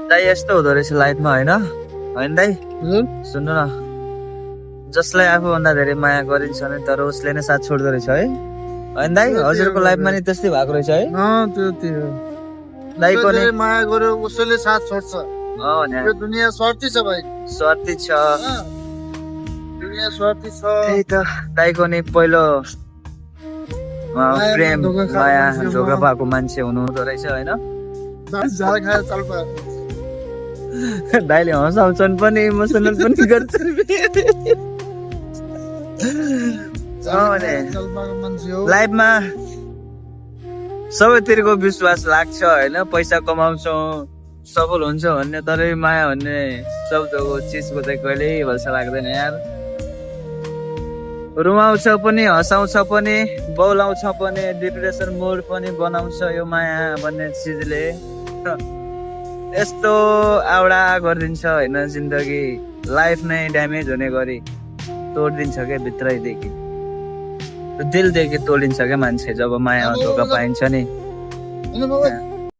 दाइ यस्तो हुँदो रहेछ लाइफमा होइन होइन दाइ सुन्नु न जसलाई आफूभन्दा धेरै माया गरिन्छ नि तर उसले नै साथ छोड्दो रहेछ है होइन दाइ हजुरको लाइफमा नि त्यस्तै भएको रहेछ है दाइको नि माया गर्यो उसैले साथ छोड्छ नि यो दुनियाँ स्वार्थी छ भाइ स्वार्थी छ दुनियाँ स्वार्थी छ त्यही त दाइको नि पहिलो प्रेम माया धोका पाएको मान्छे हुनुहुँदो रहेछ होइन झाल खाएर चाल पायो दाइले हँसाउँछन् पनि इमोसनल पनि गर्छन् लाइफमा सबैतिरको विश्वास लाग्छ होइन पैसा कमाउँछौँ सफल हुन्छ भन्ने तर माया भन्ने शब्दको चिजको चाहिँ कहिल्यै भरोसा लाग्दैन यार रुमाउँछ पनि हँसाउँछ पनि बौलाउँछ पनि डिप्रेसन मोड पनि बनाउँछ यो माया भन्ने चिजले यस्तो आवडा गरिदिन्छ होइन जिन्दगी लाइफ नै ड्यामेज हुने गरी तोडिदिन्छ क्या भित्रैदेखि दिलदेखि तोडिन्छ क्या मान्छे जब माया धोका पाइन्छ नि